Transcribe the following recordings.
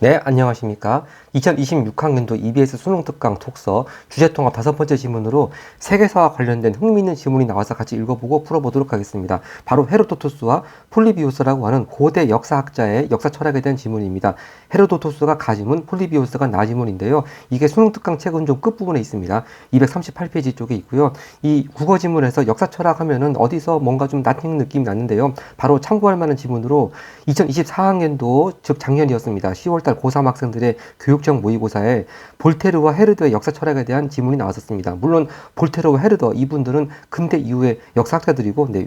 네, 안녕하십니까. 2026학년도 EBS 수능 특강 독서 주제통합 5번째 지문으로 세계사와 관련된 흥미있는 지문이 나와서 같이 읽어보고 풀어보도록 하겠습니다. 바로 헤로도토스와 폴리비오스라고 하는 고대 역사학자의 역사 철학에 대한 지문입니다. 헤로도토스가 가지문, 폴리비오스가 나지문인데요. 이게 수능 특강 책은 좀 끝부분에 있습니다. 238페이지 쪽에 있고요. 이 국어 지문에서 역사 철학 하면은 어디서 뭔가 좀 낯익는 느낌이 났는데요. 바로 참고할 만한 지문으로 2024학년도, 즉 작년이었습니다. 10월달 고3 학생들의 교육청 모의고사에 볼테르와 헤르드의 역사 철학에 대한 지문이 나왔었습니다. 물론 볼테르와 헤르드 이분들은 근대 이후의 역사학자들이고, 네,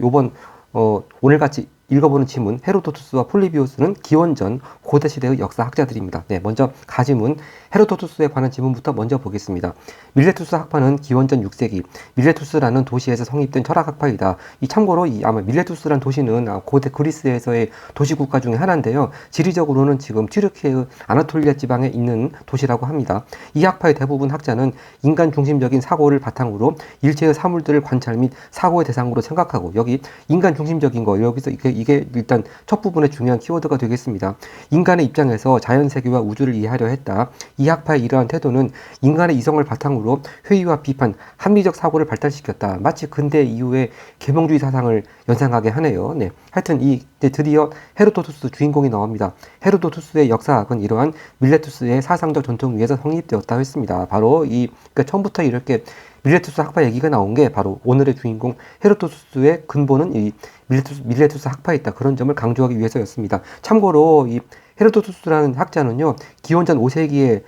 오늘같이 읽어보는 지문 헤로도투스와 폴리비오스는 기원전 고대시대의 역사학자들입니다. 네, 먼저 가지문 헤로도투스에 관한 지문부터 먼저 보겠습니다. 밀레투스 학파는 기원전 6세기 밀레투스라는 도시에서 성립된 철학학파이다. 참고로 아마 밀레투스라는 도시는 고대 그리스에서의 도시국가 중에 하나인데요. 지리적으로는 지금 튀르키예의 아나톨리아 지방에 있는 도시라고 합니다. 이 학파의 대부분 학자는 인간 중심적인 사고를 바탕으로 일체의 사물들을 관찰 및 사고의 대상으로 생각하고, 여기 인간 중심적인 거, 여기서 이게 일단 첫 부분의 중요한 키워드가 되겠습니다. 인간의 입장에서 자연세계와 우주를 이해하려 했다. 이 학파의 이러한 태도는 인간의 이성을 바탕으로 회의와 비판, 합리적 사고를 발달시켰다. 마치 근대 이후의 계몽주의 사상을 연상하게 하네요. 네. 하여튼 드디어 헤로도투스 주인공이 나옵니다. 헤로도투스의 역사학은 이러한 밀레투스의 사상적 전통 위에서 성립되었다고 했습니다. 바로 그러니까 처음부터 이렇게 밀레투스 학파 얘기가 나온 게 바로 오늘의 주인공 헤로도투스의 근본은 이 밀레투스 학파에 있다. 그런 점을 강조하기 위해서였습니다. 참고로 이 헤로도투스라는 학자는요, 기원전 5세기에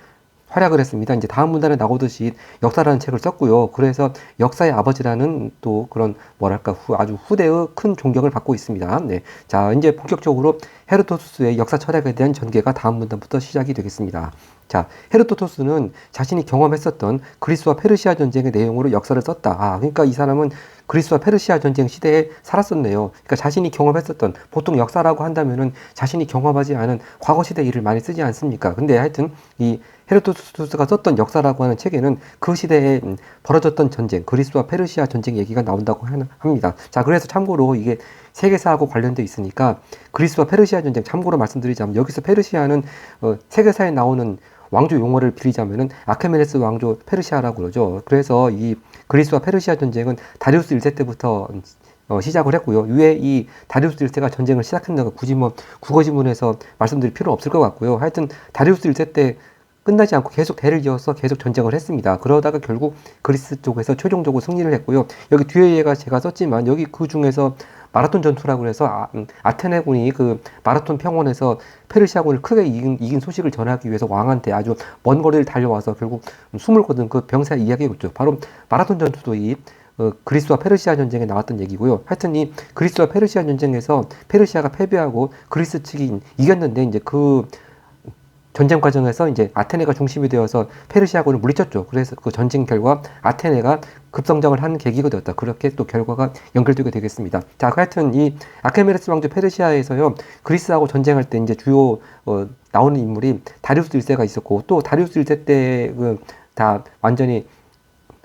활약을 했습니다. 이제 다음 문단에 나오듯이 역사라는 책을 썼고요. 그래서 역사의 아버지라는 또 그런 뭐랄까 아주 후대의 큰 존경을 받고 있습니다. 네. 자, 이제 본격적으로 헤로도투스의 역사 철학에 대한 전개가 다음 문단부터 시작이 되겠습니다. 자, 헤로도토스는 자신이 경험했었던 그리스와 페르시아 전쟁의 내용으로 역사를 썼다. 그러니까 이 사람은 그리스와 페르시아 전쟁 시대에 살았었네요. 그러니까 자신이 경험했었던, 보통 역사라고 한다면은 자신이 경험하지 않은 과거 시대 일을 많이 쓰지 않습니까? 근데 하여튼 이 헤로도토스가 썼던 역사라고 하는 책에는 그 시대에 벌어졌던 전쟁, 그리스와 페르시아 전쟁 얘기가 나온다고 합니다. 자, 그래서 참고로 이게 세계사하고 관련돼 있으니까 그리스와 페르시아 전쟁, 참고로 말씀드리자면 여기서 페르시아는 세계사에 나오는 왕조 용어를 빌리자면은 아케메네스 왕조 페르시아라고 그러죠. 그래서 이 그리스와 페르시아 전쟁은 다리우스 1세 때부터 시작을 했고요. 왜 이 다리우스 1세가 전쟁을 시작했는가 굳이 국어 지문에서 말씀드릴 필요 없을 것 같고요. 하여튼 다리우스 1세 때 끝나지 않고 계속 대를 이어서 계속 전쟁을 했습니다. 그러다가 결국 그리스 쪽에서 최종적으로 승리를 했고요. 여기 뒤에 얘가 제가 썼지만 여기 그 중에서 마라톤 전투라고 해서 아테네군이 그 마라톤 평원에서 페르시아군을 크게 이긴 소식을 전하기 위해서 왕한테 아주 먼 거리를 달려와서 결국 숨을 거둔 그 병사의 이야기였죠. 바로 마라톤 전투도 그리스와 페르시아 전쟁에 나왔던 얘기고요. 하여튼 이 그리스와 페르시아 전쟁에서 페르시아가 패배하고 그리스 측이 이겼는데, 이제 그 전쟁 과정에서 이제 아테네가 중심이 되어서 페르시아군을 물리쳤죠. 그래서 그 전쟁 결과 아테네가 급성장을 하는 계기가 되었다. 그렇게 또 결과가 연결되게 되겠습니다. 자, 하여튼 이 아케메네스 왕조 페르시아에서요, 그리스하고 전쟁할 때 이제 주요 나오는 인물이 다리우스 1세가 있었고, 또 다리우스 1세 때 다 완전히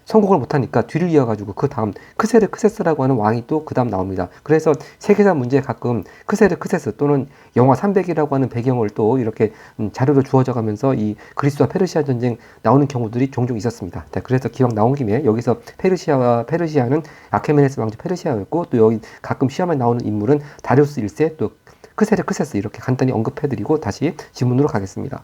성공을 못하니까 뒤를 이어가지고 그 다음 크세르크세스라고 하는 왕이 또 그 다음 나옵니다. 그래서 세계사 문제에 가끔 크세르크세스 또는 영화 300이라고 하는 배경을 또 이렇게 자료로 주어져 가면서 이 그리스와 페르시아 전쟁 나오는 경우들이 종종 있었습니다. 자, 그래서 기왕 나온 김에 여기서 페르시아는 아케메네스 왕조 페르시아였고, 또 여기 가끔 시험에 나오는 인물은 다리우스 1세 또 크세르크세스 이렇게 간단히 언급해드리고 다시 지문으로 가겠습니다.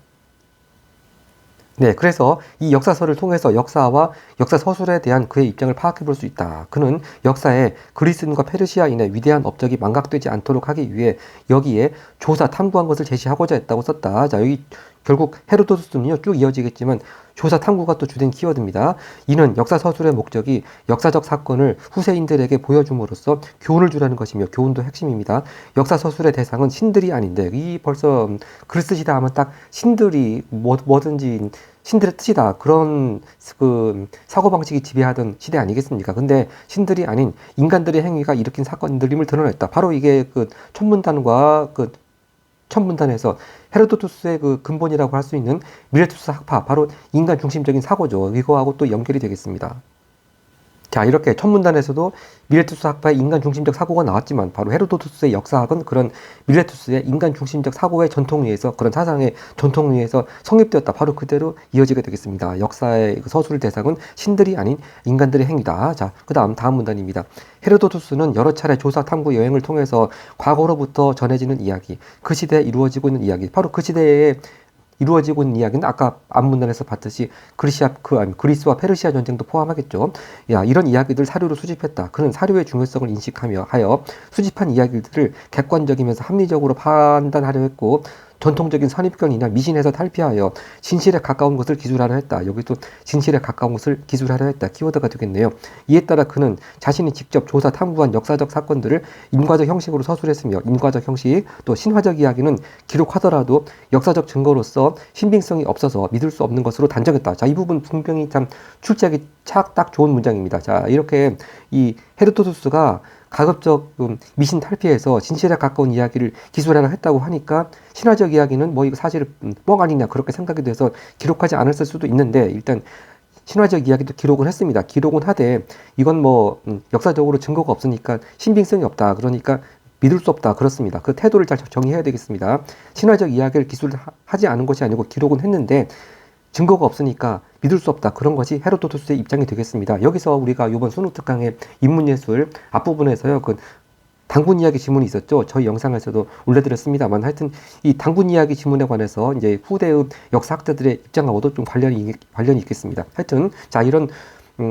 네, 그래서 이 역사서를 통해서 역사와 역사 서술에 대한 그의 입장을 파악해 볼 수 있다. 그는 역사에 그리스인과 페르시아인의 위대한 업적이 망각되지 않도록 하기 위해 여기에 조사, 탐구한 것을 제시하고자 했다고 썼다. 자, 여기 결국 헤로도투스는요, 쭉 이어지겠지만 조사, 탐구가 또 주된 키워드입니다. 이는 역사 서술의 목적이 역사적 사건을 후세인들에게 보여줌으로써 교훈을 주라는 것이며, 교훈도 핵심입니다. 역사 서술의 대상은 신들이 아닌데, 벌써 그리스 시대 하면 딱 신들이 뭐든지 신들의 뜻이다, 그런 그 사고방식이 지배하던 시대 아니겠습니까? 근데 신들이 아닌 인간들의 행위가 일으킨 사건들임을 드러냈다. 바로 이게 그 천문단과 그 천문단에서 헤로도투스의 그 근본이라고 할 수 있는 밀레투스 학파, 바로 인간 중심적인 사고죠. 이거하고 또 연결이 되겠습니다. 자, 이렇게 첫 문단에서도 미레투스 학파의 인간 중심적 사고가 나왔지만 바로 헤로도투스의 역사학은 그런 미레투스의 인간 중심적 사고의 전통 위에서, 그런 사상의 전통 위에서 성립되었다. 바로 그대로 이어지게 되겠습니다. 역사의 서술 대상은 신들이 아닌 인간들의 행위다. 자, 다음 문단입니다. 헤로도투스는 여러 차례 조사 탐구 여행을 통해서 과거로부터 전해지는 이야기, 그 시대에 이루어지고 있는 이야기, 바로 그 시대에 이루어지고 있는 이야기는 아까 앞문단에서 봤듯이 그리스와 페르시아 전쟁도 포함하겠죠. 이런 이야기들 사료로 수집했다. 그는 사료의 중요성을 인식하며 수집한 이야기들을 객관적이면서 합리적으로 판단하려 했고, 전통적인 선입견이나 미신에서 탈피하여 진실에 가까운 것을 기술하려 했다. 여기도 진실에 가까운 것을 기술하려 했다. 키워드가 되겠네요. 이에 따라 그는 자신이 직접 조사 탐구한 역사적 사건들을 인과적 형식으로 서술했으며, 인과적 형식 또 신화적 이야기는 기록하더라도 역사적 증거로서 신빙성이 없어서 믿을 수 없는 것으로 단정했다. 자, 이 부분 분명히 참 출제하기 딱 좋은 문장입니다. 자, 이렇게 이 헤로도투스가 가급적 미신 탈피해서 진실에 가까운 이야기를 기술하려 했다고 하니까 신화적 이야기는 뭐 이거 사실 뻥 아니냐 그렇게 생각이 돼서 기록하지 않았을 수도 있는데, 일단 신화적 이야기도 기록은 했습니다. 기록은 하되 이건 뭐 역사적으로 증거가 없으니까 신빙성이 없다. 그러니까 믿을 수 없다. 그렇습니다. 그 태도를 잘 정의해야 되겠습니다. 신화적 이야기를 기술하지 않은 것이 아니고 기록은 했는데 증거가 없으니까 믿을 수 없다. 그런 것이 헤로도투스의 입장이 되겠습니다. 여기서 우리가 이번 수능 특강의 인문예술 앞부분에서요, 그 당군 이야기 지문이 있었죠. 저희 영상에서도 올려드렸습니다만, 하여튼 이 당군 이야기 지문에 관해서 이제 후대의 역사학자들의 입장하고도 좀 관련이 있겠습니다. 하여튼 자, 이런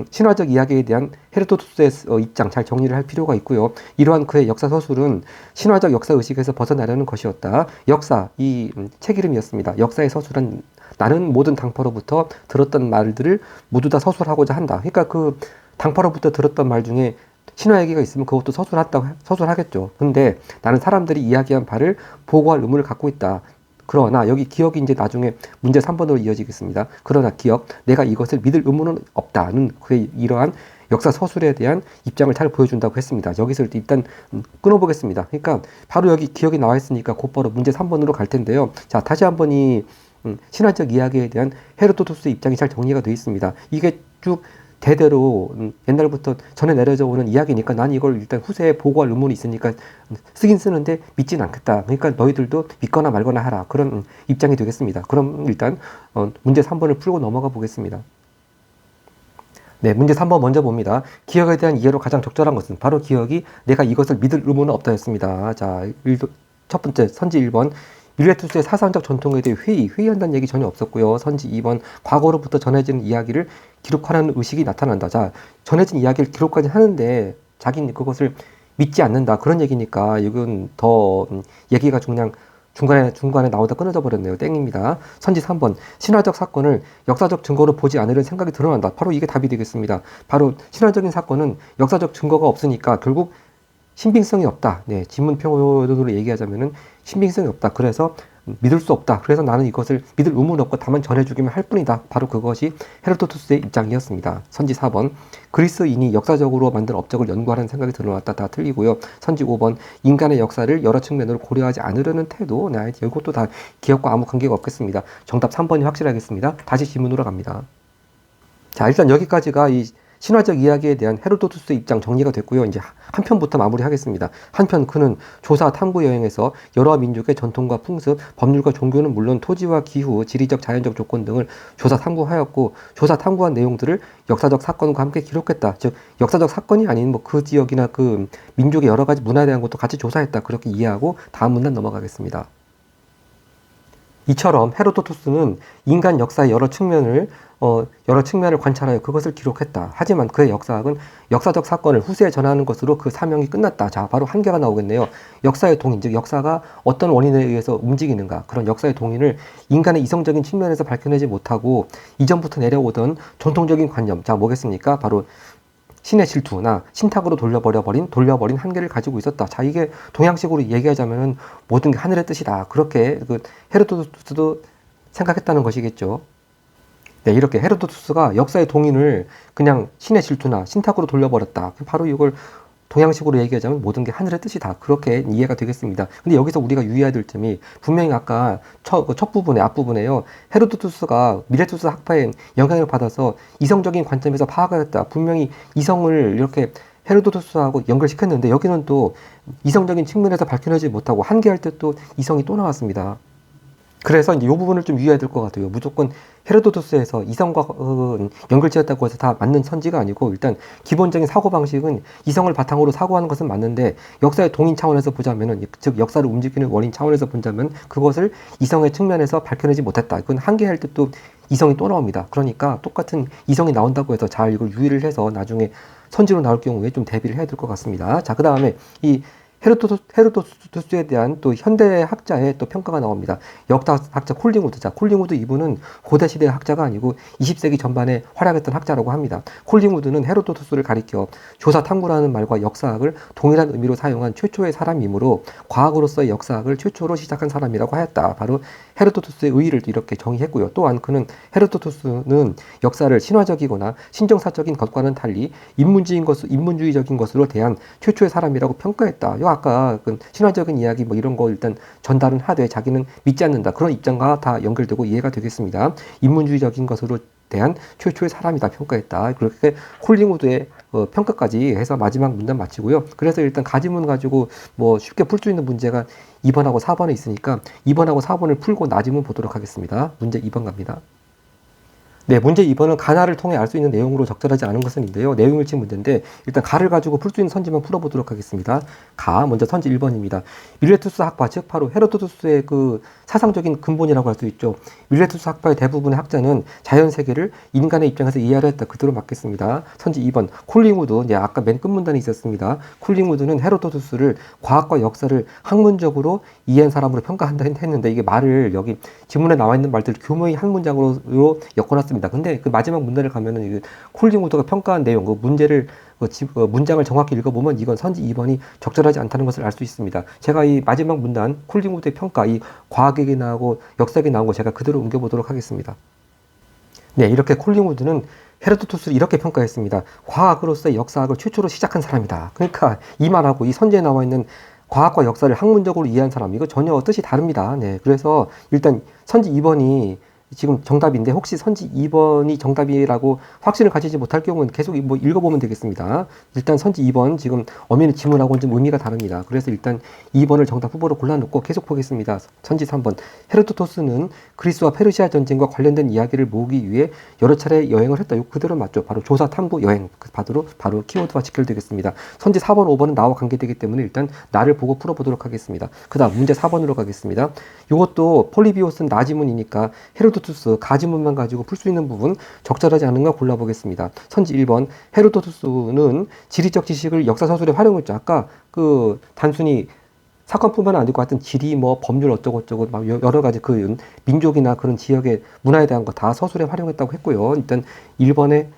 신화적 이야기에 대한 헤로도투스의 입장 잘 정리를 할 필요가 있고요. 이러한 그의 역사 서술은 신화적 역사 의식에서 벗어나려는 것이었다. 역사, 이 책 이름이었습니다. 역사의 서술은 나는 모든 당파로부터 들었던 말들을 모두 다 서술하고자 한다. 그러니까 그 당파로부터 들었던 말 중에 신화 얘기가 있으면 그것도 서술하겠죠. 근데 나는 사람들이 이야기한 바를 보고할 의무를 갖고 있다. 그러나 여기 기억이 이제 나중에 문제 3번으로 이어지겠습니다. 그러나 기억, 내가 이것을 믿을 의무는 없다는 그의 이러한 역사 서술에 대한 입장을 잘 보여준다고 했습니다. 여기서 일단 끊어보겠습니다. 그러니까 바로 여기 기억이 나와 있으니까 곧바로 문제 3번으로 갈 텐데요. 자, 다시 한번 이 신화적 이야기에 대한 헤로도투스의 입장이 잘 정리가 되어 있습니다. 이게 쭉 대대로 옛날부터 전해 내려져 오는 이야기니까 난 이걸 일단 후세에 보고할 의무는 있으니까 쓰긴 쓰는데 믿진 않겠다. 그러니까 너희들도 믿거나 말거나 하라. 그런 입장이 되겠습니다. 그럼 일단 문제 3번을 풀고 넘어가 보겠습니다. 네, 문제 3번 먼저 봅니다. 기억에 대한 이해로 가장 적절한 것은 바로 기억이 내가 이것을 믿을 의무는 없다였습니다. 자, 첫 번째 선지 1번. 미레투스의 사상적 전통에 대해 회의한다는 얘기 전혀 없었고요. 선지 2번, 과거로부터 전해지는 이야기를 기록하라는 의식이 나타난다. 자, 전해진 이야기를 기록까지 하는데 자기는 그것을 믿지 않는다. 그런 얘기니까 이건 더 얘기가 그냥 중간에 나오다 끊어져 버렸네요. 땡입니다. 선지 3번, 신화적 사건을 역사적 증거로 보지 않으려는 생각이 드러난다. 바로 이게 답이 되겠습니다. 바로 신화적인 사건은 역사적 증거가 없으니까 결국 신빙성이 없다. 네, 지문 표현으로 얘기하자면은 신빙성이 없다. 그래서 믿을 수 없다. 그래서 나는 이것을 믿을 의무는 없고 다만 전해주기만 할 뿐이다. 바로 그것이 헤로도투스의 입장이었습니다. 선지 4번, 그리스인이 역사적으로 만든 업적을 연구하는 생각이 드러났다. 다 틀리고요. 선지 5번, 인간의 역사를 여러 측면으로 고려하지 않으려는 태도. 네, 이것도 다 기억과 아무 관계가 없겠습니다. 정답 3번이 확실하겠습니다. 다시 지문으로 갑니다. 자, 일단 여기까지가 이 신화적 이야기에 대한 헤로도투스의 입장 정리가 됐고요. 이제 한 편부터 마무리하겠습니다. 한편 그는 조사 탐구 여행에서 여러 민족의 전통과 풍습, 법률과 종교는 물론 토지와 기후, 지리적 자연적 조건 등을 조사 탐구하였고, 조사 탐구한 내용들을 역사적 사건과 함께 기록했다. 즉 역사적 사건이 아닌 뭐 그 지역이나 그 민족의 여러 가지 문화에 대한 것도 같이 조사했다. 그렇게 이해하고 다음 문단 넘어가겠습니다. 이처럼 헤로도투스는 인간 역사의 여러 측면을 관찰하여 그것을 기록했다. 하지만 그의 역사학은 역사적 사건을 후세에 전하는 것으로 그 사명이 끝났다. 자, 바로 한계가 나오겠네요. 역사의 동인, 즉 역사가 어떤 원인에 의해서 움직이는가, 그런 역사의 동인을 인간의 이성적인 측면에서 밝혀내지 못하고 이전부터 내려오던 전통적인 관념, 자, 뭐겠습니까? 바로 신의 질투나 신탁으로 돌려버린 한계를 가지고 있었다. 자, 이게 동양식으로 얘기하자면은 모든 게 하늘의 뜻이다. 그렇게 그 헤로도투스도 생각했다는 것이겠죠. 네, 이렇게 헤로도투스가 역사의 동인을 그냥 신의 질투나 신탁으로 돌려버렸다. 바로 이걸 동양식으로 얘기하자면 모든 게 하늘의 뜻이다. 그렇게 이해가 되겠습니다. 근데 여기서 우리가 유의해야 될 점이 분명히 아까 첫 부분에 앞부분에요. 헤로도투스가 미레투스 학파의 영향을 받아서 이성적인 관점에서 파악하였다. 분명히 이성을 이렇게 헤로도투스하고 연결시켰는데 여기는 또 이성적인 측면에서 밝혀내지 못하고 한계할 때 또 이성이 또 나왔습니다. 그래서 이제 이 부분을 좀 유의해야 될 것 같아요. 무조건 헤로도토스에서 이성과 연결지었다고 해서 다 맞는 선지가 아니고 일단 기본적인 사고방식은 이성을 바탕으로 사고하는 것은 맞는데 역사의 동인 차원에서 보자면은 즉 역사를 움직이는 원인 차원에서 본다면 그것을 이성의 측면에서 밝혀내지 못했다. 그건 한계할 때 또 이성이 또 나옵니다. 그러니까 똑같은 이성이 나온다고 해서 잘 이걸 유의를 해서 나중에 선지로 나올 경우에 좀 대비를 해야 될 것 같습니다. 자, 그 다음에 이 헤로도투스에 대한 또 현대 학자의 또 평가가 나옵니다. 역사학자 콜링우드. 자, 콜링우드 이분은 고대 시대의 학자가 아니고 20세기 전반에 활약했던 학자라고 합니다. 콜링우드는 헤로도투스를 가리켜 조사 탐구라는 말과 역사학을 동일한 의미로 사용한 최초의 사람이므로 과학으로서의 역사학을 최초로 시작한 사람이라고 하였다. 바로 헤로도투스의 의의를 이렇게 정의했고요. 또한 그는 헤로도투스는 역사를 신화적이거나 신정사적인 것과는 달리 인문주의적인 것으로 대한 최초의 사람이라고 평가했다. 아까 그 신화적인 이야기 뭐 이런 거 일단 전달은 하되 자기는 믿지 않는다. 그런 입장과 다 연결되고 이해가 되겠습니다. 인문주의적인 것으로 대한 최초의 사람이다 평가했다. 그렇게 콜링우드의 평가까지 해서 마지막 문단 마치고요. 그래서 일단 가지문 가지고 뭐 쉽게 풀 수 있는 문제가 2번하고 4번에 있으니까 2번하고 4번을 풀고 나지문 보도록 하겠습니다. 문제 2번 갑니다. 네, 문제 2번은 가나를 통해 알 수 있는 내용으로 적절하지 않은 것은인데요. 내용일치 문제인데 일단 가를 가지고 풀 수 있는 선지만 풀어보도록 하겠습니다. 먼저 선지 1번입니다. 밀레투스 학파, 즉 바로 헤로도투스의 그 사상적인 근본이라고 할 수 있죠. 밀레투스 학파의 대부분의 학자는 자연세계를 인간의 입장에서 이해하려 했다. 그대로 맞겠습니다. 선지 2번 콜링우드, 아까 맨 끝문단에 있었습니다. 콜링우드는 헤로도투스를 과학과 역사를 학문적으로 이해한 사람으로 평가한다 했는데 이게 말을 여기 지문에 나와 있는 말들 교묘히 한 문장으로 엮어놨습니다. 근데 그 마지막 문단을 가면은 콜링우드가 평가한 내용, 그 문제를 문장을 정확히 읽어보면 이건 선지 2번이 적절하지 않다는 것을 알 수 있습니다. 제가 이 마지막 문단 콜링우드의 평가, 이 과학에게 나오고 역사에게 나온 거 제가 그대로 옮겨보도록 하겠습니다. 네, 이렇게 콜링우드는 헤로도투스를 이렇게 평가했습니다. 과학으로서의 역사학을 최초로 시작한 사람이다. 그러니까 이 말하고 이 선지에 나와 있는 과학과 역사를 학문적으로 이해한 사람, 이거 전혀 뜻이 다릅니다. 네, 그래서 일단 선지 2번이 지금 정답인데 혹시 선지 2번이 정답이라고 확신을 가지지 못할 경우는 계속 뭐 읽어보면 되겠습니다. 일단 선지 2번 지금 어미는 지문하고는 좀 의미가 다릅니다. 그래서 일단 2번을 정답 후보로 골라놓고 계속 보겠습니다. 선지 3번 헤로도토스는 그리스와 페르시아 전쟁과 관련된 이야기를 모으기 위해 여러 차례 여행을 했다. 이거 그대로 맞죠. 바로 조사 탐구 여행. 바로 키워드와 직결되겠습니다. 선지 4번 5번은 나와 관계되기 때문에 일단 나를 보고 풀어보도록 하겠습니다. 그 다음 문제 4번으로 가겠습니다. 이것도 폴리비오스는 나지문이니까 헤로도토스 가지문만 가지고 풀 수 있는 부분 적절하지 않은 거 골라보겠습니다. 선지 1번 헤로도토스는 지리적 지식을 역사서술에 활용했죠. 아까 그 단순히 사건뿐만 아니고 하여튼 지리 뭐 법률 어쩌고저쩌고 막 여러 가지 그 민족이나 그런 지역의 문화에 대한 거 다 서술에 활용했다고 했고요. 일단 1번에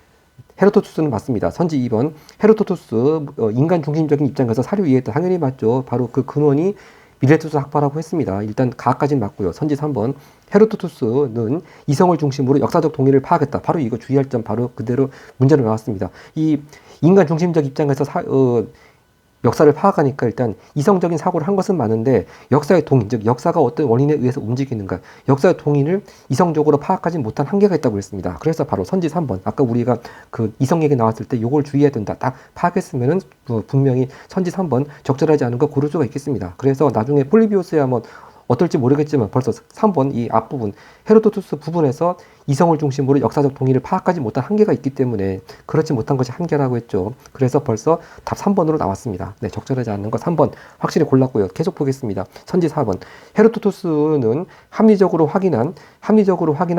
헤로도투스는 맞습니다. 선지 2번 헤로도투스 인간 중심적인 입장에서 사료 이해했다. 당연히 맞죠. 바로 그 근원이 밀레투스 학파라고 했습니다. 일단 가까지는 맞고요. 선지 3번 헤로도투스는 이성을 중심으로 역사적 동의를 파악했다. 바로 이거 주의할 점 바로 그대로 문제로 나왔습니다. 이 인간 중심적 입장에서 역사를 파악하니까 일단 이성적인 사고를 한 것은 많은데 역사의 동인, 즉 역사가 어떤 원인에 의해서 움직이는가, 역사의 동인을 이성적으로 파악하지 못한 한계가 있다고 했습니다. 그래서 바로 선지 3번, 아까 우리가 그 이성 얘기 나왔을 때 요걸 주의해야 된다. 딱 파악했으면은 분명히 선지 3번 적절하지 않은 거 고를 수가 있겠습니다. 그래서 나중에 폴리비오스야 한번 어떨지 모르겠지만 벌써 3번 이 앞부분 헤로도투스 부분에서 이성을 중심으로 역사적 동의를 파악하지 못한 한계가 있기 때문에 그렇지 못한 것이 한계라고 했죠. 그래서 벌써 답 3번으로 나왔습니다. 네, 적절하지 않는 거 3번 확실히 골랐고요. 계속 보겠습니다. 선지 4번 헤로도투스는 합리적으로 확인한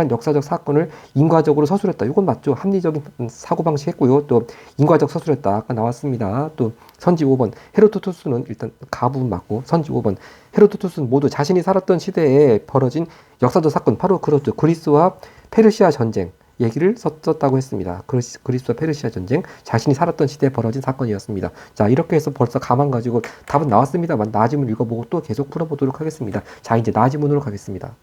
역사적 사건을 인과적으로 서술했다. 이건 맞죠. 합리적인 사고방식 했고요. 또 인과적 서술했다. 아까 나왔습니다. 또 선지 5번 헤로도투스는 일단 가부분 맞고, 선지 5번 헤로도투스는 모두 자신이 살았던 시대에 벌어진 역사적 사건, 바로 그렇죠. 그리스와 페르시아 전쟁 얘기를 썼다고 했습니다. 그리스와 페르시아 전쟁, 자신이 살았던 시대에 벌어진 사건이었습니다. 자, 이렇게 해서 벌써 가만 가지고 답은 나왔습니다만 나지문 읽어보고 또 계속 풀어보도록 하겠습니다. 자, 이제 나지문으로 가겠습니다.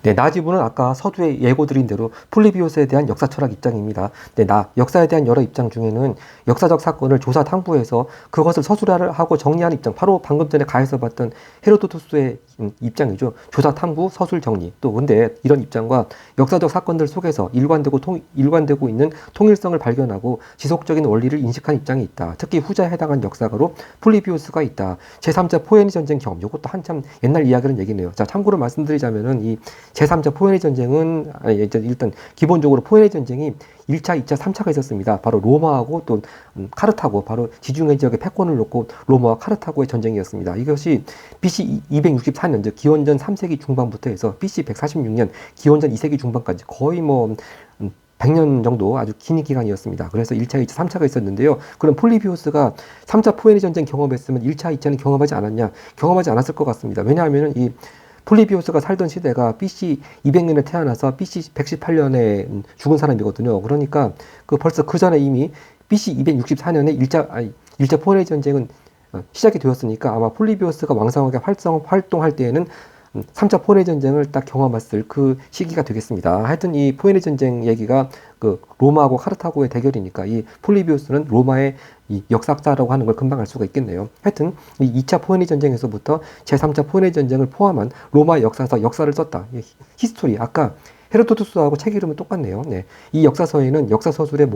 네, 나 지부는 아까 서두에 예고드린 대로 폴리비오스에 대한 역사 철학 입장입니다. 네, 역사에 대한 여러 입장 중에는 역사적 사건을 조사 탐구해서 그것을 서술하고 정리하는 입장, 바로 방금 전에 가에서 봤던 헤로도토스의 입장이죠. 조사 탐구, 서술 정리. 또 근데 이런 입장과 역사적 사건들 속에서 일관되고 있는 통일성을 발견하고 지속적인 원리를 인식한 입장이 있다. 특히 후자에 해당한 역사가로 폴리비오스가 있다. 제3자 포에니 전쟁 경험, 이것도 한참 옛날 이야기는 얘기네요. 자, 참고로 말씀드리자면은 이 제3차 포에니 전쟁은 일단 기본적으로 포에니 전쟁이 1차, 2차, 3차가 있었습니다. 바로 로마하고 또 카르타고, 바로 지중해 지역에 패권을 놓고 로마와 카르타고의 전쟁이었습니다. 이것이 BC 264년, 즉 기원전 3세기 중반부터 해서 BC 146년, 기원전 2세기 중반까지 거의 100년 정도 아주 긴 기간이었습니다. 그래서 1차, 2차, 3차가 있었는데요. 그럼 폴리비오스가 3차 포에니 전쟁 경험했으면 1차, 2차는 경험하지 않았냐? 경험하지 않았을 것 같습니다. 왜냐하면 이 폴리비오스가 살던 시대가 BC 200년에 태어나서 BC 118년에 죽은 사람이거든요. 그러니까 벌써 그 전에 이미 BC 264년에 1차 포에니 전쟁은 시작이 되었으니까 아마 폴리비오스가 왕성하게 활동할 때에는 3차 포에니 전쟁을 딱 경험했을 그 시기가 되겠습니다. 하여튼 이 포에니 전쟁 얘기가 로마하고 카르타고의 대결이니까 이 폴리비오스는 로마의 이 역사학자라고 하는 걸 금방 알 수가 있겠네요. 하여튼 이 2차 포에니 전쟁에서부터 제3차 포에니 전쟁을 포함한 로마의 역사에서 역사를 썼다. 히스토리, 아까 헤로도토스하고 책 이름은 똑같네요. 네. 이 역사서에는 역사서술의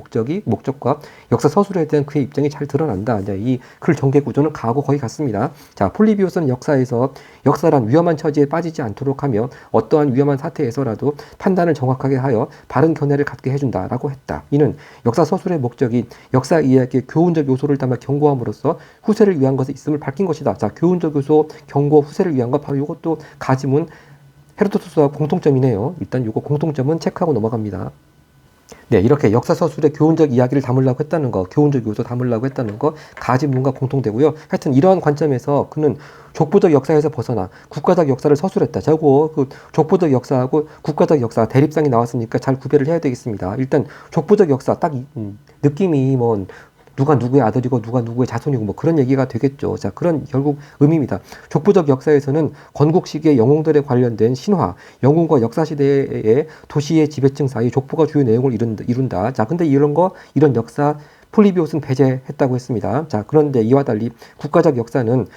목적과 역사서술에 대한 그의 입장이 잘 드러난다. 이 글 전개 구조는 가하고 거의 같습니다. 자, 폴리비오스는 역사에서 역사란 위험한 처지에 빠지지 않도록 하며 어떠한 위험한 사태에서라도 판단을 정확하게 하여 바른 견해를 갖게 해준다라고 했다. 이는 역사서술의 목적이 역사 이야기의 교훈적 요소를 담아 경고함으로써 후세를 위한 것이 있음을 밝힌 것이다. 자, 교훈적 요소, 경고, 후세를 위한 것, 바로 이것도 가지문 헤로도토스와 공통점이네요. 일단 이거 공통점은 체크하고 넘어갑니다. 네, 이렇게 역사서술의 교훈적 이야기를 담으려고 했다는 거, 교훈적 요소 담으려고 했다는 거, 가지문과 공통되고요. 하여튼 이러한 관점에서 그는 족보적 역사에서 벗어나 국가적 역사를 서술했다. 족보적 역사하고 국가적 역사 대립상이 나왔으니까 잘 구별을 해야 되겠습니다. 일단 족보적 역사 딱 느낌이 누가 누구의 아들이고 누가 누구의 자손이고 그런 얘기가 되겠죠. 자, 그런 결국 의미입니다. 족보적 역사에서는 건국 시기의 영웅들에 관련된 신화, 영웅과 역사 시대의 도시의 지배층 사이 족보가 주요 내용을 이룬다. 자, 근데 이런 역사 폴리비오스는 배제했다고 했습니다. 자, 그런데 이와 달리 국가적 역사는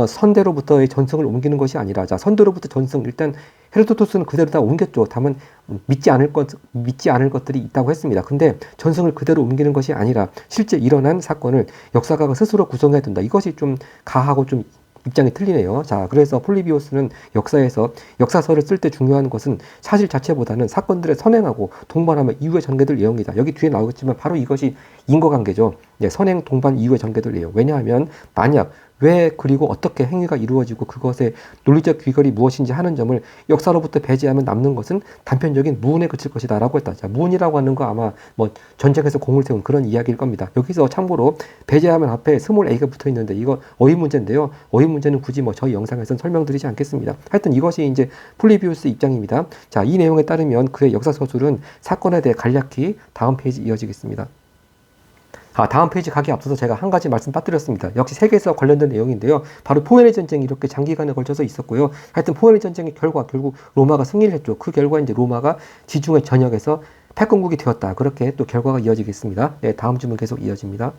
선대로부터의 전승을 옮기는 것이 아니라, 자, 선대로부터 전승, 일단 헤로도토스는 그대로 다 옮겼죠. 다만 믿지 않을 것들이 있다고 했습니다. 근데 전승을 그대로 옮기는 것이 아니라 실제 일어난 사건을 역사가가 스스로 구성해야 된다. 이것이 좀 가하고 좀 입장이 틀리네요. 자, 그래서 폴리비오스는 역사에서 역사서를 쓸 때 중요한 것은 사실 자체보다는 사건들의 선행하고 동반하며 이후에 전개될 내용이다. 여기 뒤에 나오겠지만 바로 이것이 인과관계죠. 네, 선행, 동반, 이후에 전개될 내용. 왜냐하면 만약 왜 그리고 어떻게 행위가 이루어지고 그것의 논리적 귀결이 무엇인지 하는 점을 역사로부터 배제하면 남는 것은 단편적인 무운에 그칠 것이다 라고 했다. 자, 무운이라고 하는 거 아마 전쟁에서 공을 세운 그런 이야기일 겁니다. 여기서 참고로 배제하면 앞에 스몰 a가 붙어 있는데 이거 어휘 문제인데요. 어휘 문제는 굳이 저희 영상에서는 설명드리지 않겠습니다. 하여튼 이것이 이제 폴리비우스 입장입니다. 자, 이 내용에 따르면 그의 역사서술은 사건에 대해 간략히 다음 페이지 이어지겠습니다. 다음 페이지 가기 앞서서 제가 한 가지 말씀 빠뜨렸습니다. 역시 세계에서 관련된 내용인데요. 바로 포에니 전쟁이 이렇게 장기간에 걸쳐서 있었고요. 하여튼 포에니 전쟁의 결과, 결국 로마가 승리를 했죠. 그 결과 이제 로마가 지중해 전역에서 패권국이 되었다. 그렇게 또 결과가 이어지겠습니다. 네, 다음 주문 계속 이어집니다.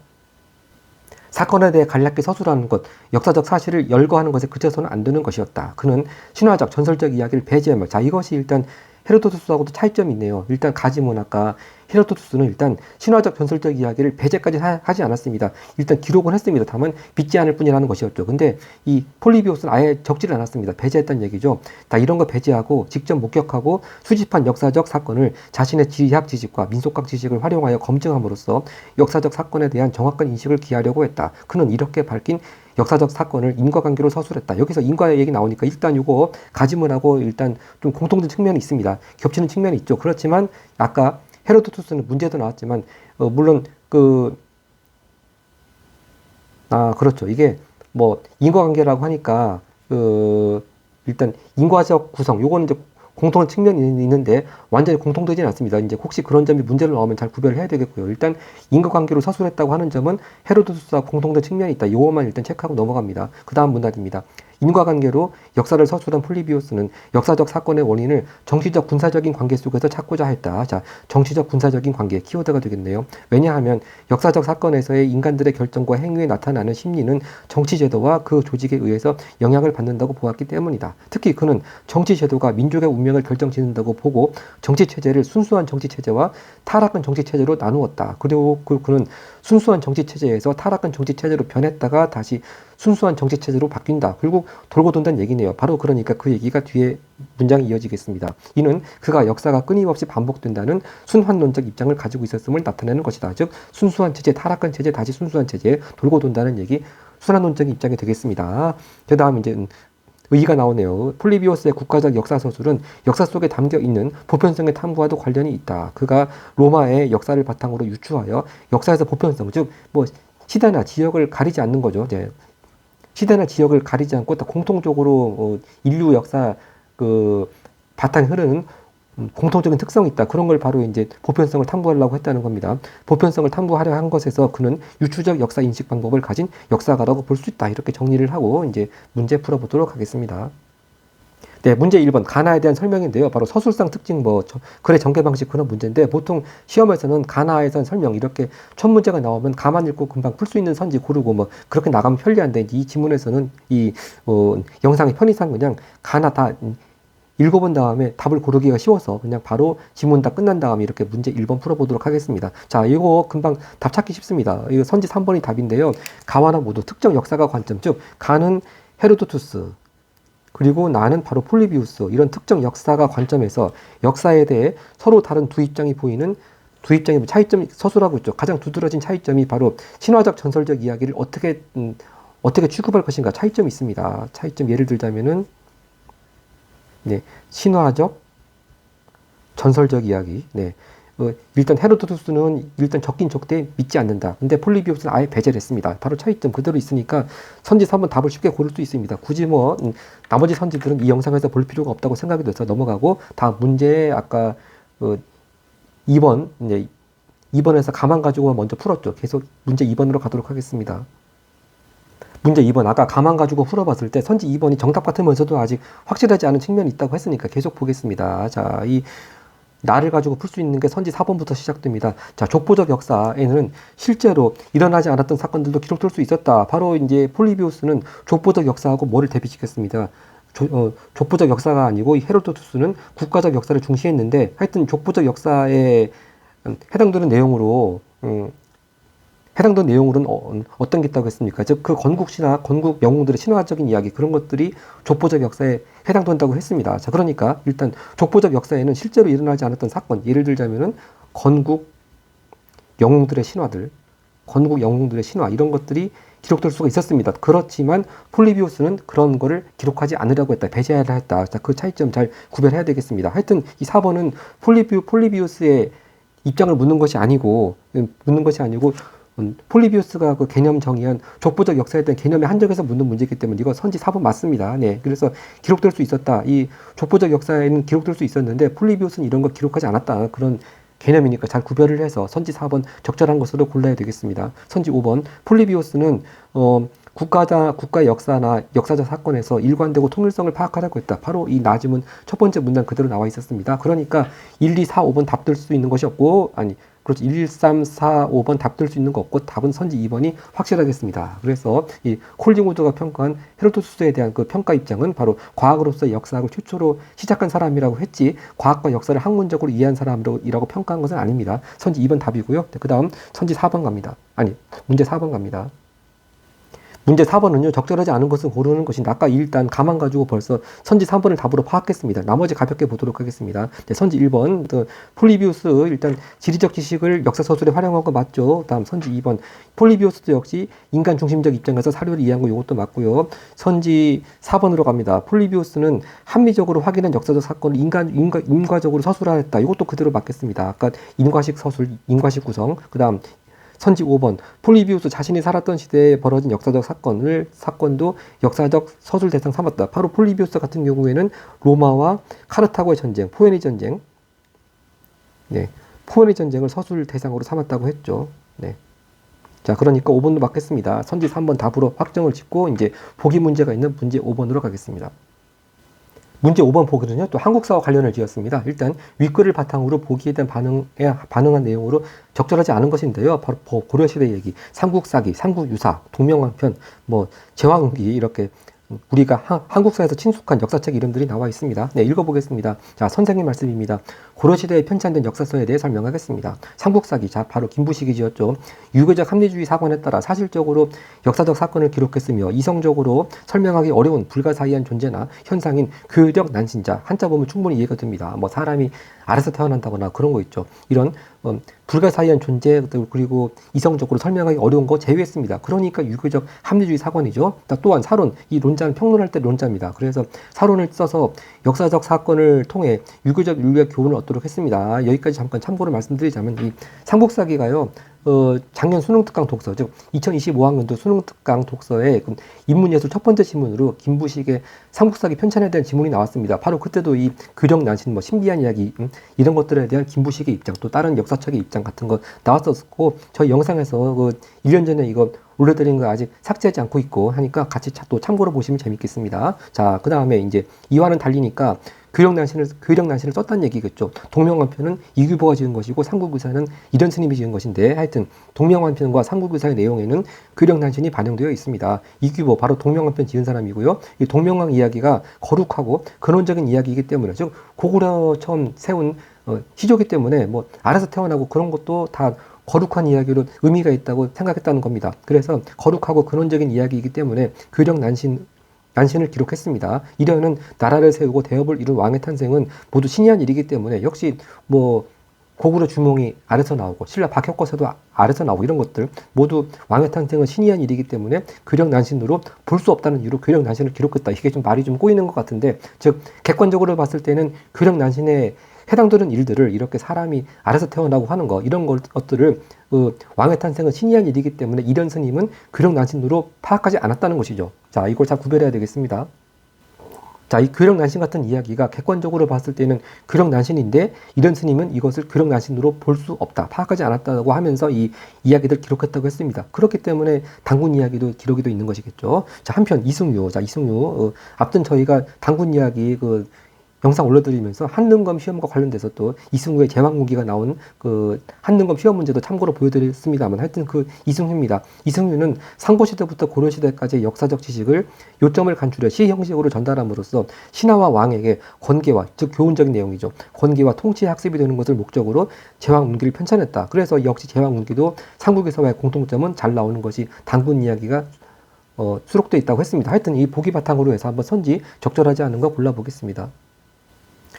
사건에 대해 간략히 서술하는 것, 역사적 사실을 열거하는 것에 그쳐서는 안 되는 것이었다. 그는 신화적, 전설적 이야기를 배제하며, 자, 이것이 일단 헤로도토스하고도 차이점이 있네요. 일단 가지문 아까 헤로도토스는 일단 신화적 전설적 이야기를 배제까지 하지 않았습니다. 일단 기록은 했습니다. 다만 믿지 않을 뿐이라는 것이었죠. 근데 이 폴리비오스는 아예 적지를 않았습니다. 배제했다는 얘기죠. 다 이런 거 배제하고 직접 목격하고 수집한 역사적 사건을 자신의 지리학 지식과 민속학 지식을 활용하여 검증함으로써 역사적 사건에 대한 정확한 인식을 기하려고 했다. 그는 이렇게 밝힌 역사적 사건을 인과관계로 서술했다. 여기서 인과의 얘기 나오니까 일단 이거 가지문하고 일단 좀 공통된 측면이 있습니다. 겹치는 측면이 있죠. 그렇지만 아까 헤로도토스는 문제도 나왔지만 물론 그렇죠. 이게 인과관계라고 하니까 일단 인과적 구성 요거는 이제 공통한 측면이 있는데 완전히 공통되지는 않습니다. 이제 혹시 그런 점이 문제를 나오면 잘 구별을 해야 되겠고요. 일단 인과관계로 서술했다고 하는 점은 헤로도토스와 공통된 측면이 있다. 요것만 일단 체크하고 넘어갑니다. 그 다음 문단입니다. 인과관계로 역사를 서술한 폴리비오스는 역사적 사건의 원인을 정치적 군사적인 관계 속에서 찾고자 했다. 자, 정치적 군사적인 관계 키워드가 되겠네요. 왜냐하면 역사적 사건에서의 인간들의 결정과 행위에 나타나는 심리는 정치 제도와 그 조직에 의해서 영향을 받는다고 보았기 때문이다. 특히 그는 정치 제도가 민족의 운명을 결정짓는다고 보고 정치 체제를 순수한 정치 체제와 타락한 정치 체제로 나누었다. 그리고 그는 순수한 정치 체제에서 타락한 정치 체제로 변했다가 다시 순수한 정치 체제로 바뀐다. 결국 돌고 돈다는 얘기네요. 바로 그러니까 그 얘기가 뒤에 문장이 이어지겠습니다. 이는 그가 역사가 끊임없이 반복된다는 순환론적 입장을 가지고 있었음을 나타내는 것이다. 즉 순수한 체제, 타락한 체제, 다시 순수한 체제, 돌고 돈다는 얘기, 순환론적인 입장이 되겠습니다. 그 다음 이제 의의가 나오네요. 폴리비오스의 국가적 역사 서술은 역사 속에 담겨 있는 보편성의 탐구와도 관련이 있다. 그가 로마의 역사를 바탕으로 유추하여 역사에서 보편성, 즉 뭐 시대나 지역을 가리지 않는 거죠. 이제 시대나 지역을 가리지 않고 다 공통적으로 인류 역사 그 바탕에 흐르는 공통적인 특성이 있다. 그런 걸 바로 이제 보편성을 탐구하려고 했다는 겁니다. 보편성을 탐구하려 한 것에서 그는 유추적 역사 인식 방법을 가진 역사가라고 볼 수 있다. 이렇게 정리를 하고 이제 문제 풀어보도록 하겠습니다. 네, 문제 1번 가나에 대한 설명인데요. 바로 서술상 특징 글의 전개 방식 그런 문제인데 보통 시험에서는 가나에 대한 설명 이렇게 첫 문제가 나오면 가만 읽고 금방 풀 수 있는 선지 고르고 뭐 그렇게 나가면 편리한데 이 지문에서는 이 영상의 편의상 그냥 가나 다 읽어본 다음에 답을 고르기가 쉬워서 그냥 바로 지문 다 끝난 다음에 이렇게 문제 1번 풀어보도록 하겠습니다. 자, 이거 금방 답 찾기 쉽습니다. 이거 선지 3번이 답인데요. 가와나 모두 특정 역사가 관점, 즉 가는 헤로도투스 그리고 나는 바로 폴리비우스 이런 특정 역사가 관점에서 역사에 대해 서로 다른 두 입장이 보이는 두 입장의 차이점이 서술하고 있죠. 가장 두드러진 차이점이 바로 신화적 전설적 이야기를 어떻게 취급할 것인가 차이점이 있습니다. 차이점 예를 들자면은 네, 신화적, 전설적 이야기. 네, 일단 헤로도투스는 일단 적긴 적대 믿지 않는다. 근데 폴리비오스는 아예 배제를 했습니다. 바로 차이점 그대로 있으니까 선지 3번 답을 쉽게 고를 수 있습니다. 굳이 뭐 나머지 선지들은 이 영상에서 볼 필요가 없다고 생각이 돼서 넘어가고 다음 문제 아까 2번 이제 2번에서 가만 가지고 먼저 풀었죠. 계속 문제 2번으로 가도록 하겠습니다. 문제 2번 아까 가만 가지고 풀어봤을 때 선지 2번이 정답 같으면서도 아직 확실하지 않은 측면이 있다고 했으니까 계속 보겠습니다. 자, 이 나를 가지고 풀 수 있는 게 선지 4번부터 시작됩니다. 자, 족보적 역사에는 실제로 일어나지 않았던 사건들도 기록될 수 있었다. 바로 이제 폴리비우스는 족보적 역사하고 뭐를 대비시켰습니다. 족보적 역사가 아니고 헤로도투스는 국가적 역사를 중시했는데 하여튼 족보적 역사에 해당되는 내용으로는 어떤 게 있다고 했습니까? 즉, 그 건국 신화, 건국 영웅들의 신화적인 이야기, 그런 것들이 족보적 역사에 해당된다고 했습니다. 자, 그러니까 일단 족보적 역사에는 실제로 일어나지 않았던 사건, 예를 들자면은 건국 영웅들의 신화들, 건국 영웅들의 신화, 이런 것들이 기록될 수가 있었습니다. 그렇지만 폴리비우스는 그런 거를 기록하지 않으려고 했다. 배제하려 했다. 자, 그 차이점 잘 구별해야 되겠습니다. 하여튼 이 4번은 폴리비우스의 입장을 묻는 것이 아니고 폴리비우스가 그 개념 정의한 족보적 역사에 대한 개념의 한정에서 묻는 문제이기 때문에 이거 선지 4번 맞습니다. 네. 그래서 기록될 수 있었다. 이 족보적 역사에는 기록될 수 있었는데 폴리비우스는 이런 거 기록하지 않았다. 그런 개념이니까 잘 구별을 해서 선지 4번 적절한 것으로 골라야 되겠습니다. 선지 5번 폴리비우스는 국가의 역사나 역사적 사건에서 일관되고 통일성을 파악하라고 했다. 바로 이 나지문 첫 번째 문단 그대로 나와 있었습니다. 그러니까 1, 2, 4, 5번 답 될 수 있는 것이 없고 그렇죠. 1, 3, 4, 5번 답 될 수 있는 거 없고 답은 선지 2번이 확실하겠습니다. 그래서 이 콜딩 우드가 평가한 헤로도투스에 대한 그 평가 입장은 바로 과학으로서의 역사학을 최초로 시작한 사람이라고 했지 과학과 역사를 학문적으로 이해한 사람이라고 평가한 것은 아닙니다. 선지 2번 답이고요. 그 다음 선지 4번 갑니다. 문제 4번 갑니다. 문제 4번은요, 적절하지 않은 것을 고르는 것인데, 아까 일단 가만 가지고 벌써 선지 3번을 답으로 파악했습니다. 나머지 가볍게 보도록 하겠습니다. 네, 선지 1번, 폴리비우스, 일단 지리적 지식을 역사서술에 활용한 거 맞죠? 다음 선지 2번, 폴리비우스도 역시 인간 중심적 입장에서 사료를 이해한 거 이것도 맞고요. 선지 4번으로 갑니다. 폴리비우스는 합리적으로 확인한 역사적 사건을 인과적으로 서술하였다. 이것도 그대로 맞겠습니다. 아까 인과식 서술, 인과식 구성, 그 다음 선지 5번 폴리비우스 자신이 살았던 시대에 벌어진 역사적 사건도 역사적 서술 대상 삼았다. 바로 폴리비우스 같은 경우에는 로마와 카르타고의 전쟁, 포에니 전쟁, 네, 포에니 전쟁을 서술 대상으로 삼았다고 했죠. 네. 자, 그러니까 5번으로 맞겠습니다. 선지 3번 답으로 확정을 짓고 이제 보기 문제가 있는 문제 5번으로 가겠습니다. 문제 5번 보기는요, 또 한국사와 관련을 지었습니다. 일단 윗글을 바탕으로 보기에 대한 반응한 내용으로 적절하지 않은 것인데요. 바로 고려시대 얘기, 삼국사기, 삼국유사, 동명왕편, 제왕운기 이렇게 우리가 한국사에서 친숙한 역사책 이름들이 나와 있습니다. 네, 읽어보겠습니다. 자, 선생님 말씀입니다. 고려시대에 편찬된 역사서에 대해 설명하겠습니다. 삼국사기, 자, 바로 김부식이 지었죠. 유교적 합리주의 사관에 따라 사실적으로 역사적 사건을 기록했으며 이성적으로 설명하기 어려운 불가사의한 존재나 현상인 교유적 난신자, 한자 보면 충분히 이해가 됩니다. 사람이 알아서 태어난다거나 그런 거 있죠. 이런 불가사의한 존재 그리고 이성적으로 설명하기 어려운 거 제외했습니다. 그러니까 유교적 합리주의 사관이죠. 또한 사론, 이 논자는 평론할 때 논자입니다. 그래서 사론을 써서 역사적 사건을 통해 유교적 윤리와 교훈을 얻도록 했습니다. 여기까지 잠깐 참고로 말씀드리자면 이 삼국사기가요. 작년 수능특강 독서, 즉 2025학년도 수능특강 독서에 인문예술 첫 번째 지문으로 김부식의 삼국사기 편찬에 대한 지문이 나왔습니다. 바로 그때도 이 교력난신, 신비한 이야기 이런 것들에 대한 김부식의 입장, 또 다른 역사책의 입장 같은 거 나왔었고 저희 영상에서 1년 전에 이거 올려드린 거 아직 삭제하지 않고 있고 하니까 같이 또 참고로 보시면 재밌겠습니다. 자, 그 다음에 이제 이와는 달리니까 교력난신을 썼다는 얘기겠죠. 동명왕편은 이규보가 지은 것이고 삼국유사는 이런 스님이 지은 것인데 하여튼 동명왕편과 삼국유사의 내용에는 교력난신이 반영되어 있습니다. 이규보 바로 동명왕편 지은 사람이고요. 이 동명왕 이야기가 거룩하고 근원적인 이야기이기 때문에 즉 고구려 처음 세운 시조기 때문에 알아서 태어나고 그런 것도 다 거룩한 이야기로 의미가 있다고 생각했다는 겁니다. 그래서 거룩하고 근원적인 이야기이기 때문에 난신을 기록했습니다. 이래는 나라를 세우고 대업을 이룬 왕의 탄생은 모두 신이한 일이기 때문에 역시 고구려 주몽이 아래서 나오고 신라 박혁거세도 아래서 나오고 이런 것들 모두 왕의 탄생은 신이한 일이기 때문에 교력난신으로 볼 수 없다는 이유로 교력난신을 기록했다. 이게 좀 말이 좀 꼬이는 것 같은데 즉 객관적으로 봤을 때는 교력난신에 해당되는 일들을 이렇게 사람이 알아서 태어나고 하는 거 이런 것들을 왕의 탄생은 신이한 일이기 때문에 이런 스님은 교력난신으로 파악하지 않았다는 것이죠. 자, 이걸 잘 구별해야 되겠습니다. 자, 이 교력난신 같은 이야기가 객관적으로 봤을 때는 교력난신인데 이런 스님은 이것을 교력난신으로 볼 수 없다, 파악하지 않았다고 하면서 이 이야기를 기록했다고 했습니다. 그렇기 때문에 단군 이야기도 기록이 되어 있는 것이겠죠. 자, 한편 이승유, 앞전 저희가 단군 이야기 영상 올려드리면서 한능검 시험과 관련돼서 또 이승우의 제왕무기가 나온 한능검 시험 문제도 참고로 보여드렸습니다만 하여튼 이승유입니다. 이승유는 상고시대부터 고려시대까지의 역사적 지식을 요점을 간추려 시 형식으로 전달함으로써 신하와 왕에게 권계와 즉 교훈적인 내용이죠. 권계와 통치의 학습이 되는 것을 목적으로 제왕문기를 편찬했다. 그래서 역시 제왕문기도 삼국에서와의 공통점은 잘 나오는 것이 단군 이야기가 수록되어 있다고 했습니다. 하여튼 이 보기 바탕으로 해서 한번 선지 적절하지 않은 거 골라보겠습니다.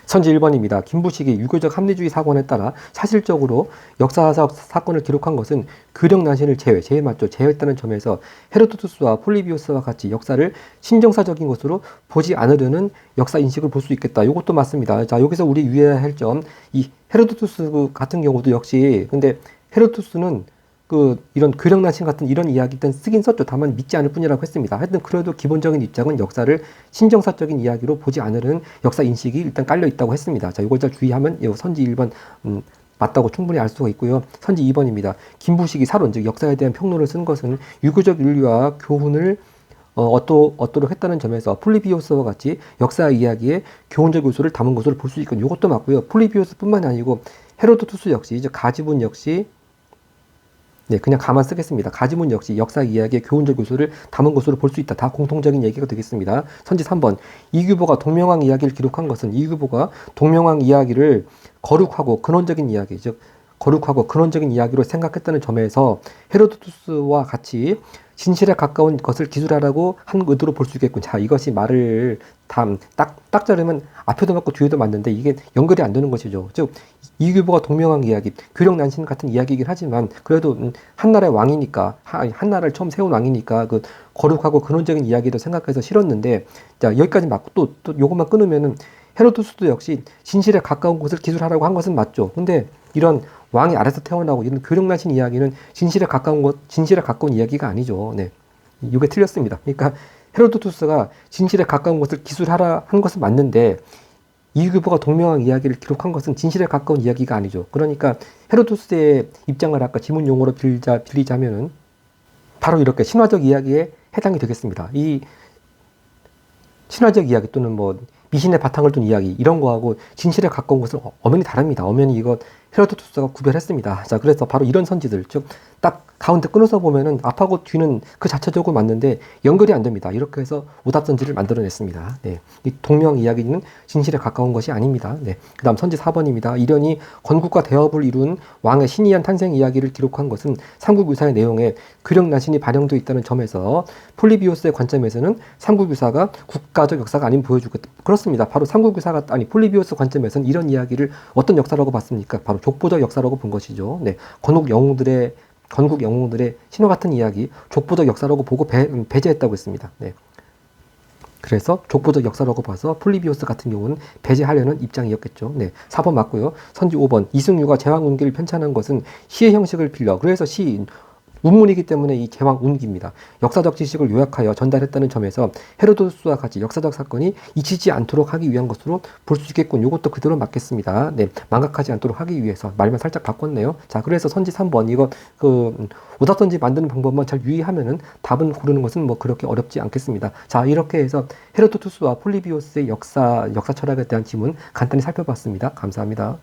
선지 1번입니다. 김부식이 유교적 합리주의 사관에 따라 사실적으로 역사적 사건을 기록한 것은 교력난신을 제외 맞죠? 제외했다는 점에서 헤로도투스와 폴리비우스와 같이 역사를 신정사적인 것으로 보지 않으려는 역사 인식을 볼 수 있겠다. 이것도 맞습니다. 자, 여기서 우리 유의해야 할 점, 이 헤로도투스 같은 경우도 역시 근데 헤로도투스는 이런 교력난신 같은 이런 이야기 일단 쓰긴 썼죠. 다만 믿지 않을 뿐이라고 했습니다. 하여튼 그래도 기본적인 입장은 역사를 신정사적인 이야기로 보지 않으려는 역사 인식이 일단 깔려 있다고 했습니다. 자, 이걸 잘 주의하면 선지 1번 맞다고 충분히 알 수가 있고요. 선지 2번입니다. 김부식이 사론, 즉 역사에 대한 평론을 쓴 것은 유교적 윤리와 교훈을 얻도록 했다는 점에서 폴리비오스와 같이 역사 이야기에 교훈적 요소를 담은 것으로 볼 수 있거든요. 이것도 맞고요. 폴리비오스뿐만 아니고 헤로도투스 역시, 즉 가지문 역시 그냥 가만 쓰겠습니다. 가지문 역시 역사 이야기의 교훈적 요소를 담은 것으로 볼 수 있다. 다 공통적인 얘기가 되겠습니다. 선지 3번. 이규보가 동명왕 이야기를 기록한 것은 이규보가 동명왕 이야기를 거룩하고 근원적인 이야기, 즉 거룩하고 근원적인 이야기로 생각했다는 점에서 헤로도투스와 같이 진실에 가까운 것을 기술하라고 한 의도로 볼 수 있겠군. 자, 이것이 말을 딱 자르면 앞에도 맞고 뒤에도 맞는데 이게 연결이 안 되는 것이죠. 즉 이규보가 동명왕 이야기, 교력난신 같은 이야기이긴 하지만 그래도 한나라의 왕이니까 한나라를 처음 세운 왕이니까 거룩하고 근원적인 이야기도 생각해서 실었는데 자, 여기까지 맞고 또 요것만 끊으면은 헤로도스도 역시 진실에 가까운 곳을 기술하라고 한 것은 맞죠. 근데 이런 왕이 아래서 태어나고 이런 교력난신 이야기는 진실에 가까운 이야기가 아니죠. 네, 이게 틀렸습니다. 그러니까 헤로도투스가 진실에 가까운 것을 기술하라 한 것은 맞는데 이규보가 동명왕 이야기를 기록한 것은 진실에 가까운 이야기가 아니죠. 그러니까 헤로도투스의 입장을 아까 지문 용어로 빌리자면은 바로 이렇게 신화적 이야기에 해당이 되겠습니다. 이 신화적 이야기 또는 뭐 미신의 바탕을 둔 이야기 이런 거하고 진실에 가까운 것은 엄연히 다릅니다. 엄연히 이거 헤로도투스가 구별했습니다. 자, 그래서 바로 이런 선지들, 즉 딱 가운데 끊어서 보면은 앞하고 뒤는 그 자체적으로 맞는데 연결이 안 됩니다. 이렇게 해서 오답선지를 만들어냈습니다. 네. 이 동명 이야기는 진실에 가까운 것이 아닙니다. 네. 그 다음 선지 4번입니다. 이련이 건국과 대업을 이룬 왕의 신이한 탄생 이야기를 기록한 것은 삼국유사의 내용에 괴력난신이 반영되어 있다는 점에서 폴리비오스의 관점에서는 삼국유사가 국가적 역사가 아닌 보여주고 그렇습니다. 바로 삼국유사가 아니 폴리비오스 관점에서는 이런 이야기를 어떤 역사라고 봤습니까? 바로 족보적 역사라고 본 것이죠. 네. 건국 영웅들의 신화 같은 이야기, 족보적 역사라고 보고 배제했다고 했습니다. 네. 그래서 족보적 역사라고 봐서 폴리비오스 같은 경우는 배제하려는 입장이었겠죠. 네. 4번 맞고요. 선지 5번. 이승유가 제왕운기를 편찬한 것은 시의 형식을 빌려. 그래서 운문이기 때문에 이 제왕운기입니다. 역사적 지식을 요약하여 전달했다는 점에서 헤로도스와 같이 역사적 사건이 잊히지 않도록 하기 위한 것으로 볼 수 있겠군. 이것도 그대로 맞겠습니다. 네, 망각하지 않도록 하기 위해서 말만 살짝 바꿨네요. 자, 그래서 선지 3번 이거 오답선지 만드는 방법만 잘 유의하면은 답은 고르는 것은 뭐 그렇게 어렵지 않겠습니다. 자, 이렇게 해서 헤로도투스와 폴리비오스의 역사 철학에 대한 지문 간단히 살펴봤습니다. 감사합니다.